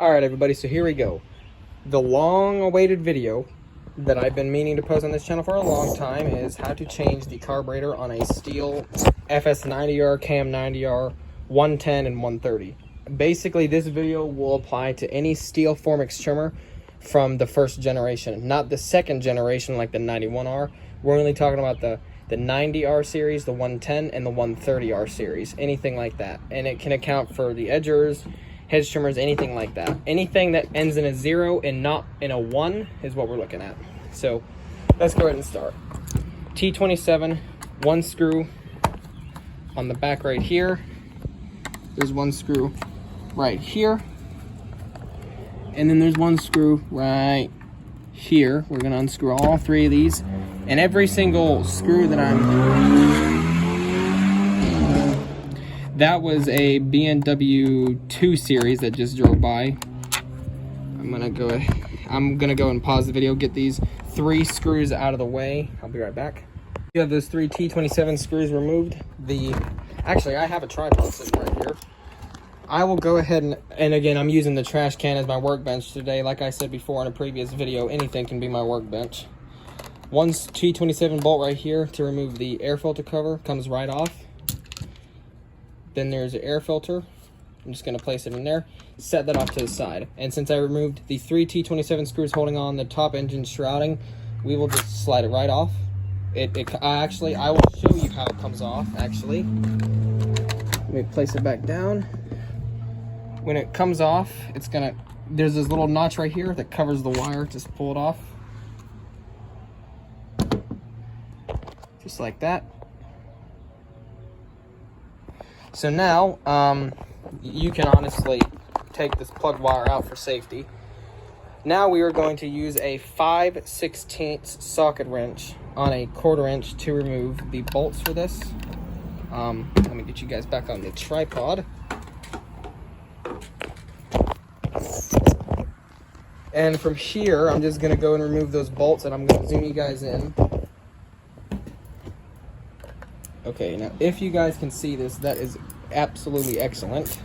Alright everybody, so here we go. The long-awaited video that I've been meaning to post on this channel for a long time is how to change the carburetor on a Stihl FS90R, Cam 90R, 110 and 130. Basically, this video will apply to any Stihl Formix trimmer from the first generation, not the second generation like the 91R. We're only talking about the 90R series, the 110, and the 130R series, anything like that. And it can account for the edgers, hedge trimmers, anything like that. Anything that ends in a 0 and not in a 1 is what we're looking at. So let's go ahead and start. T27, one screw on the back right here. There's one screw right here. And then there's one screw right here. We're gonna unscrew all three of these. And every single screw that was a BMW 2 series that just drove by. I'm gonna go and pause the video, get these 3 screws out of the way. I'll be right back. You have those 3 T27 screws removed. Actually, I have a tripod sitting right here. I will go ahead and again, I'm using the trash can as my workbench today. Like I said before in a previous video, anything can be my workbench. One T27 bolt right here to remove the air filter cover, comes right off. Then there's an air filter. I'm just going to place it in there, set that off to the side. And since I removed the 3 T27 screws holding on the top engine shrouding, we will just slide it right off. I will show you how it comes off, actually. Let me place it back down. When it comes off, there's this little notch right here that covers the wire. Just pull it off. Just like that. So now, you can honestly take this plug wire out for safety. Now we are going to use a 5/16 socket wrench on a 1/4 inch to remove the bolts for this. Let me get you guys back on the tripod. And from here, I'm just going to go and remove those bolts, and I'm going to zoom you guys in. Okay, now if you guys can see this, that is absolutely excellent.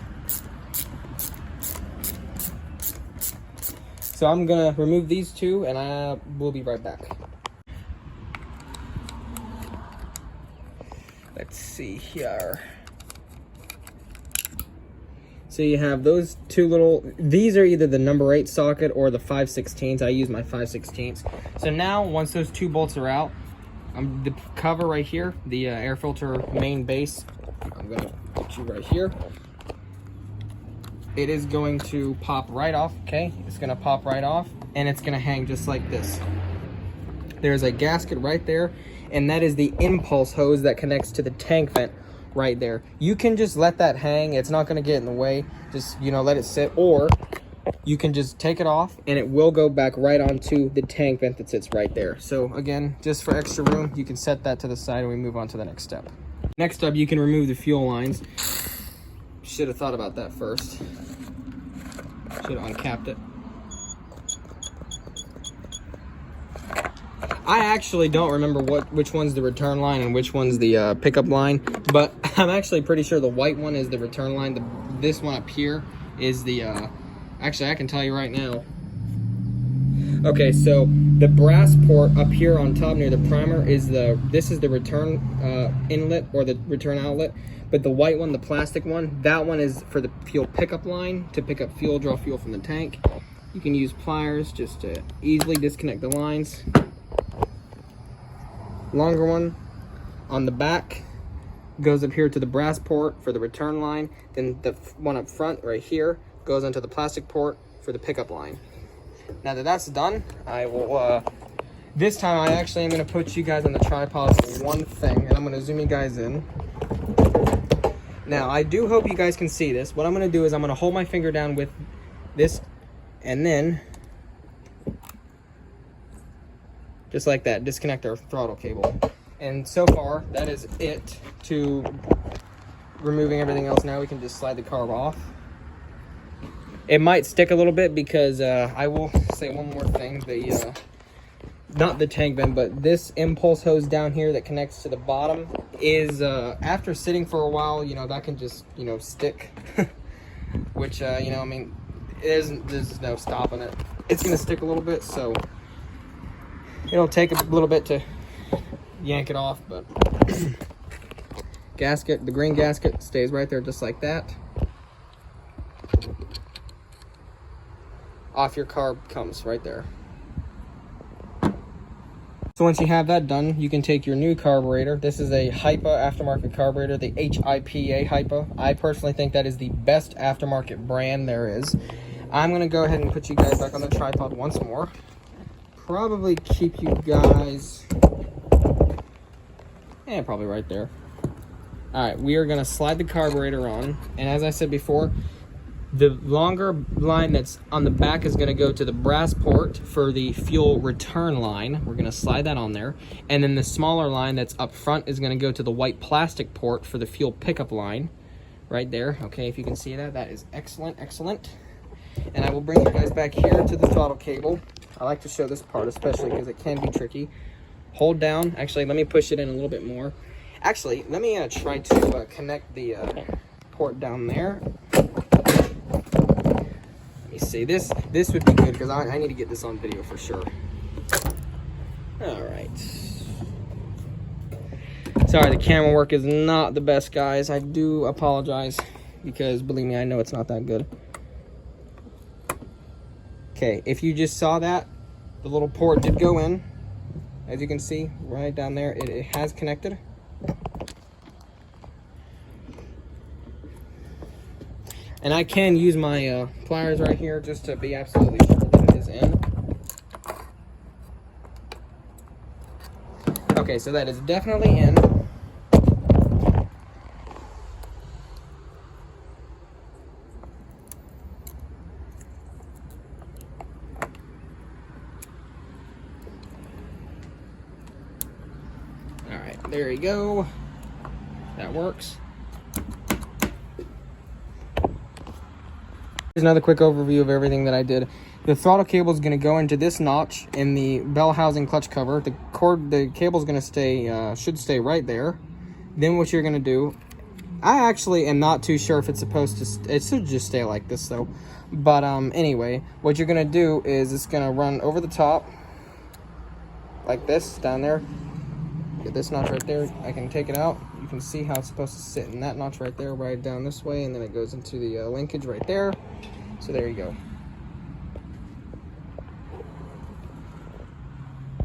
So I'm gonna remove these 2 and I will be right back. Let's see here. So you have those 2 little, these are either the number 8 socket or the 5/16. I use my 5/16. So now once those 2 bolts are out, the cover right here, the air filter main base, I'm going to put you right here. It is going to pop right off, okay? It's going to pop right off, and it's going to hang just like this. There's a gasket right there, and that is the impulse hose that connects to the tank vent right there. You can just let that hang. It's not going to get in the way. Just, let it sit, or you can just take it off and it will go back right onto the tank vent that sits right there. So again, just for extra room, you can set that to the side and we move on to the next step. Next up, you can remove the fuel lines. Should have thought about that first. Should have uncapped it. I actually don't remember which one's the return line and which one's the pickup line, but I'm actually pretty sure the white one is the return line. This one up here is the actually, I can tell you right now. Okay, so the brass port up here on top near the primer this is the return inlet or the return outlet. But the white one, the plastic one, that one is for the fuel pickup line to pick up fuel, draw fuel from the tank. You can use pliers just to easily disconnect the lines. Longer one on the back goes up here to the brass port for the return line. Then the one up front right here goes into the plastic port for the pickup line. Now that that's done, I will, this time I actually am going to put you guys on the tripod for one thing, and I'm going to zoom you guys in. Now, I do hope you guys can see this. What I'm going to do is I'm going to hold my finger down with this, and then, just like that, disconnect our throttle cable. And so far, that is it to removing everything else. Now we can just slide the carb off. It might stick a little bit because I will say one more thing. Not the tank vent, but this impulse hose down here that connects to the bottom is, after sitting for a while, that can just, stick. Which, there's no stopping it. It's gonna stick a little bit, so it'll take a little bit to yank it off, but gasket, the green gasket stays right there just like that. Off your carb comes right there. So once you have that done, you can take your new carburetor. This is a HIPA aftermarket carburetor, the HIPA HIPA. I personally think that is the best aftermarket brand there is. I'm gonna go ahead and put you guys back on the tripod once more. Probably keep you guys, probably right there. All right, we are gonna slide the carburetor on, and as I said before, the longer line that's on the back is going to go to the brass port for the fuel return line. We're going to slide that on there. And then the smaller line that's up front is going to go to the white plastic port for the fuel pickup line. Right there. Okay, if you can see that, that is excellent, excellent. And I will bring you guys back here to the throttle cable. I like to show this part especially because it can be tricky. Hold down. Actually, let me push it in a little bit more. Actually, let me try to connect the port down there. See, this would be good because I need to get this on video for sure. All right. Sorry, the camera work is not the best, guys. I do apologize because, believe me, I know it's not that good. Okay, if you just saw that, the little port did go in. As you can see, right down there, it has connected. And I can use my pliers right here just to be absolutely sure that it is in. Okay, so that is definitely in. All right, there you go. That works. Here's another quick overview of everything that I did. The throttle cable is going to go into this notch in the bell housing clutch cover. The cable is going to stay, should stay right there. Then what you're going to do, I actually am not too sure if it's supposed to, it should just stay like this though. But anyway, what you're going to do is it's going to run over the top like this down there. Get this notch right there. I can take it out. You can see how it's supposed to sit in that notch right there, right down this way, and then it goes into the linkage right there. So there you go.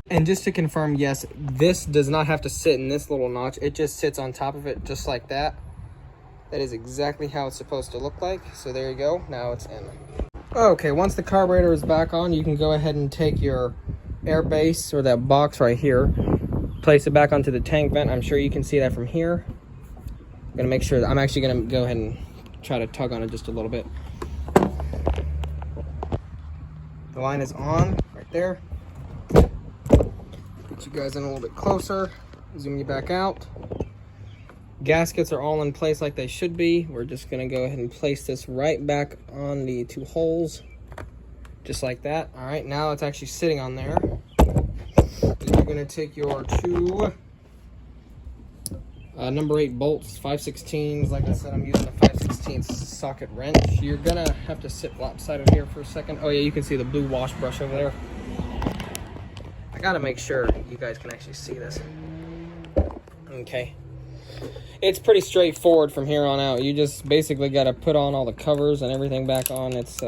And just to confirm, yes, this does not have to sit in this little notch. It just sits on top of it just like that. That is exactly how it's supposed to look like. So there you go. Now it's in. Okay, once the carburetor is back on, you can go ahead and take your air base or that box right here, place it back onto the tank vent. I'm sure you can see that from here. I'm gonna make sure that I'm actually gonna go ahead and try to tug on it just a little bit. The line is on right there. Get you guys in a little bit closer. Zoom you back out. Gaskets are all in place like they should be. We're just gonna go ahead and place this right back on the two holes, just like that. All right, now it's actually sitting on there. You're gonna take your two number 8 bolts, 5/16s. Like I said, I'm using a 5/16 socket wrench. You're gonna have to sit lopsided here for a second. Oh yeah, you can see the blue wash brush over there. I gotta make sure you guys can actually see this. Okay. It's pretty straightforward from here on out. You just basically gotta put on all the covers and everything back on. It's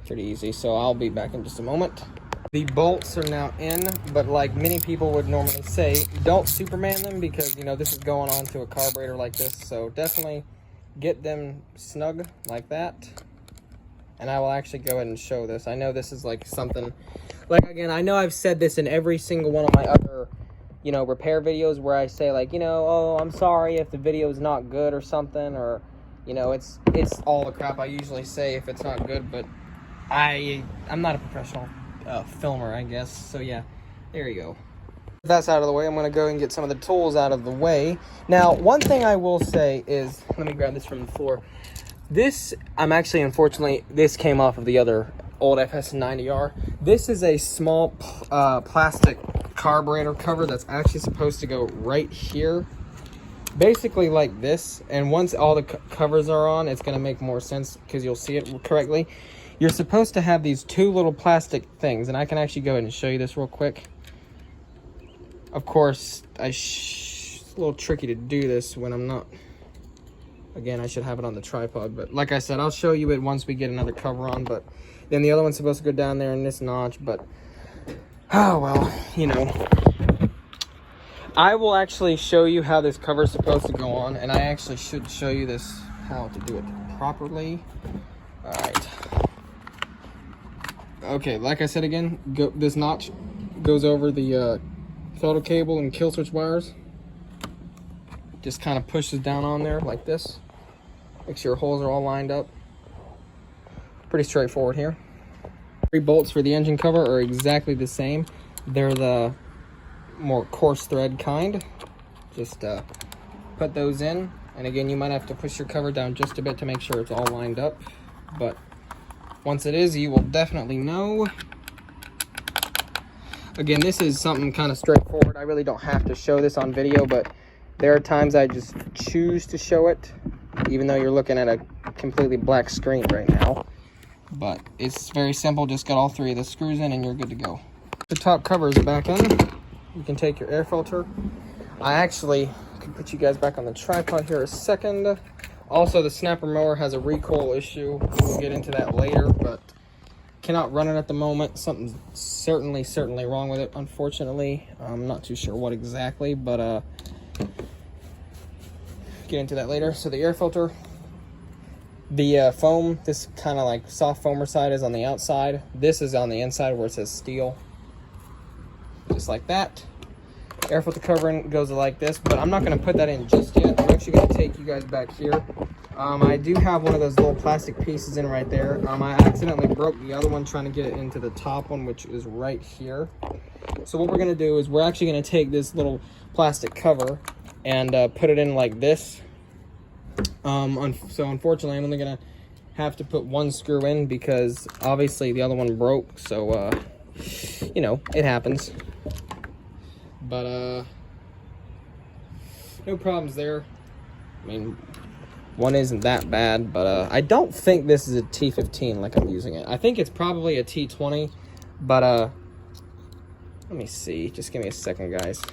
pretty easy. So I'll be back in just a moment. The bolts are now in, but like many people would normally say, don't Superman them because, you know, this is going on to a carburetor like this. So definitely get them snug like that. And I will actually go ahead and show this. I know this is like something, like again, I know I've said this in every single one of my other, you know, repair videos where I say like, you know, oh, I'm sorry if the video is not good or something, or, you know, it's all the crap I usually say if it's not good, but I'm not a professional filmer, I guess. So yeah, there you go. If that's out of the way, I'm going to go and get some of the tools out of the way. Now, one thing I will say is, let me grab this from the floor. This, unfortunately, this came off of the other old FS90R. This is a small plastic carburetor cover that's actually supposed to go right here, basically like this. And once all the covers are on, it's going to make more sense because you'll see it correctly. you're supposed to have these two little plastic things, and I can actually go ahead and show you this real quick. Of course, it's a little tricky to do this when I'm not. Again, I should have it on the tripod, but like I said, I'll show you it once we get another cover on. But then the other one's supposed to go down there in this notch, but oh well, you know. I will actually show you how this cover is supposed to go on, and I actually should show you this, how to do it properly. All right. Okay, like I said again, this notch goes over the throttle cable and kill switch wires. Just kind of pushes down on there like this. Make sure your holes are all lined up. Pretty straightforward here. 3 bolts for the engine cover are exactly the same. They're the more coarse thread kind. Just put those in, and again, you might have to push your cover down just a bit to make sure it's all lined up, but once it is, you will definitely know. Again, this is something kind of straightforward. I really don't have to show this on video, but there are times I just choose to show it, even though you're looking at a completely black screen right now. But it's very simple. Just got all 3 of the screws in and you're good to go. The top cover is back in. You can take your air filter. I actually can put you guys back on the tripod here a second. Also, the snapper mower has a recoil issue. We'll get into that later, but cannot run it at the moment. Something's certainly wrong with it, unfortunately. I'm not too sure what exactly, but get into that later. So the air filter, the foam, this kind of like soft foamer side is on the outside. This is on the inside where it says Stihl. Just like that. Air filter covering goes like this, but I'm not going to put that in just yet. I'm actually going to take you guys back here. I do have one of those little plastic pieces in right there. I accidentally broke the other one trying to get it into the top one, which is right here. So what we're going to do is we're actually going to take this little plastic cover and put it in like this. So unfortunately, I'm only going to have to put 1 screw in because obviously the other one broke. So, you know, it happens. But no problems there. I mean, one isn't that bad, but I don't think this is a T15 like I'm using it. I think it's probably a T20, but let me see. Just give me a second, guys.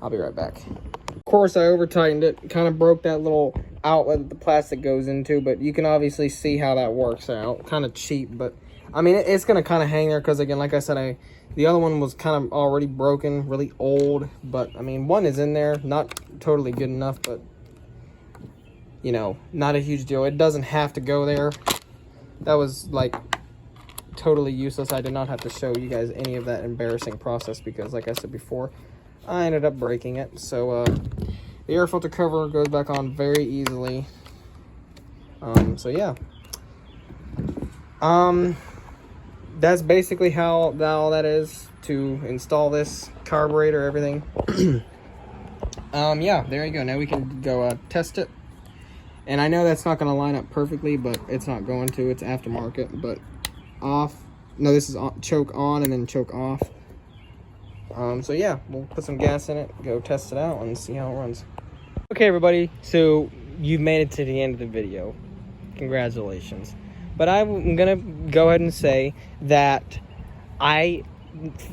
I'll be right back. Of course, I over-tightened it. Kind of broke that little outlet that the plastic goes into, but you can obviously see how that works out. Kind of cheap, but I mean, it's going to kind of hang there because, again, like I said, the other one was kind of already broken, really old. But, I mean, one is in there. Not totally good enough, but, you know, not a huge deal. It doesn't have to go there. That was, like, totally useless. I did not have to show you guys any of that embarrassing process because, like I said before, I ended up breaking it. So, the air filter cover goes back on very easily. So, yeah. That's basically how all that is to install this carburetor, everything. Yeah, there you go. Now we can go test it. And I know that's not going to line up perfectly, but it's not going to. It's aftermarket, but off. No, this is on, choke on and then choke off. So yeah, we'll put some gas in it, go test it out, and see how it runs. Okay, everybody. So you've made it to the end of the video. Congratulations. But I'm going to go ahead and say that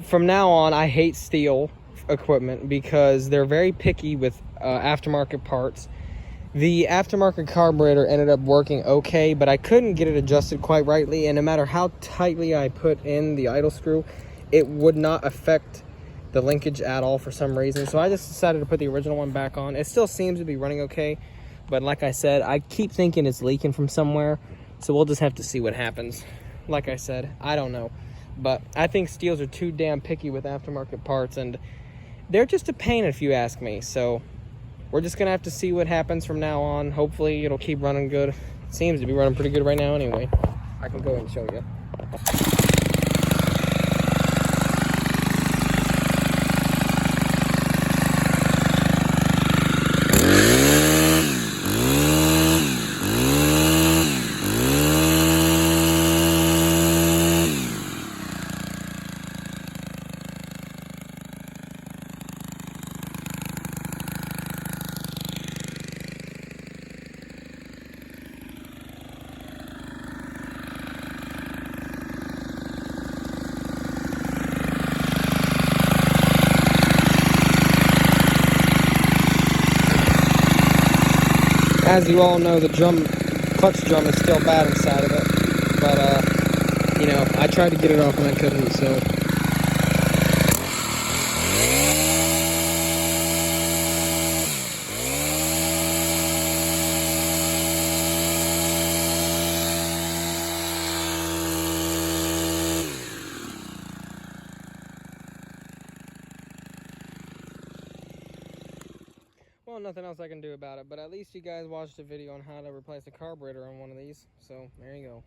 from now on, I hate Stihl equipment because they're very picky with aftermarket parts. The aftermarket carburetor ended up working okay, but I couldn't get it adjusted quite rightly, and no matter how tightly I put in the idle screw, it would not affect the linkage at all for some reason. So I just decided to put the original one back on. It still seems to be running okay, but like I said, I keep thinking it's leaking from somewhere. So we'll just have to see what happens. Like I said, I don't know. But I think Stihls are too damn picky with aftermarket parts, and they're just a pain if you ask me. So we're just going to have to see what happens from now on. Hopefully it'll keep running good. It seems to be running pretty good right now anyway. I can go ahead and show you. as you all know, the clutch drum is still bad inside of it. But, you know, I tried to get it off and I couldn't, so. Well, nothing else I can do about it, but at least you guys watched a video on how to replace the carburetor on one of these, so there you go.